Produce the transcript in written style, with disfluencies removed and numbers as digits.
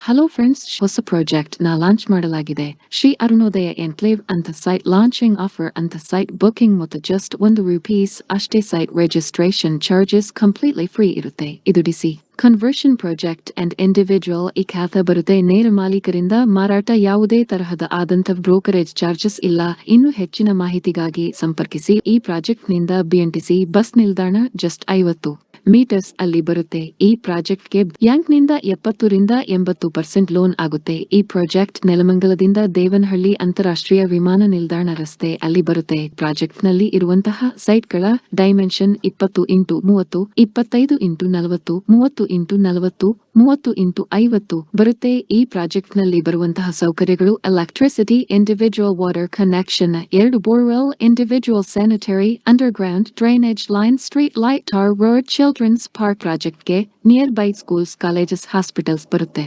Hello friends, ಹೊಸ project ನ launch ಮಾಡಲಾಗಿದೆ. ಶ್ರೀ ಅರುಣೋದಯ ಎನ್ಕ್ಲೇವ್ ಅಂತ ಸೈಟ್ ಲಾಂಚಿಂಗ್ ಆಫರ್ ಅಂತ ಸೈಟ್ ಬುಕಿಂಗ್ ಮತ್ತು ಜಸ್ಟ್ ₹1 ಅಷ್ಟೇ. Site registration charges completely free ಇರುತ್ತೆ. ಇದು DC conversion project and individual ಈ ಖಾತೆ ಬರುತ್ತೆ. ನೇರ ಮಾಲೀಕರಿಂದ ಮಾರಾಟ, ಯಾವುದೇ ತರಹದ ಆದಂತ ಬ್ರೋಕರೇಜ್ ಚಾರ್ಜಸ್ ಇಲ್ಲ. ಇನ್ನು ಹೆಚ್ಚಿನ ಮಾಹಿತಿಗಾಗಿ ಸಂಪರ್ಕಿಸಿ. ಈ ಪ್ರಾಜೆಕ್ಟ್ ನಿಂದ ಬಿಎಂಟಿಸಿ ಬಸ್ ನಿಲ್ದಾಣ ಜಸ್ಟ್ 50 ಮೀಟರ್ಸ್ ಅಲ್ಲಿ ಬರುತ್ತೆ. ಈ ಪ್ರಾಜೆಕ್ಟ್ಗೆ ಬ್ಯಾಂಕ್ನಿಂದ 70-80% ಲೋನ್ ಆಗುತ್ತೆ. ಈ ಪ್ರಾಜೆಕ್ಟ್ ನೆಲಮಂಗಲದಿಂದ ದೇವನಹಳ್ಳಿ ಅಂತಾರಾಷ್ಟ್ರೀಯ ವಿಮಾನ ನಿಲ್ದಾಣ ರಸ್ತೆ ಅಲ್ಲಿ ಬರುತ್ತೆ. ಪ್ರಾಜೆಕ್ಟ್ ನಲ್ಲಿ ಇರುವಂತಹ ಸೈಟ್ಗಳ dimension 20x30, 25x40, 30x40, 30x50 ಬರುತ್ತೆ. ಈ ಪ್ರಾಜೆಕ್ಟ್ ನಲ್ಲಿ ಬರುವಂತಹ ಸೌಕರ್ಯಗಳು: electricity, individual water connection, 2 borewell, individual sanitary, underground drainage line, street light, tar road, children's park. ಪ್ರಾಜೆಕ್ಟ್ಗೆ near by schools, colleges, hospitals ಬರುತ್ತೆ.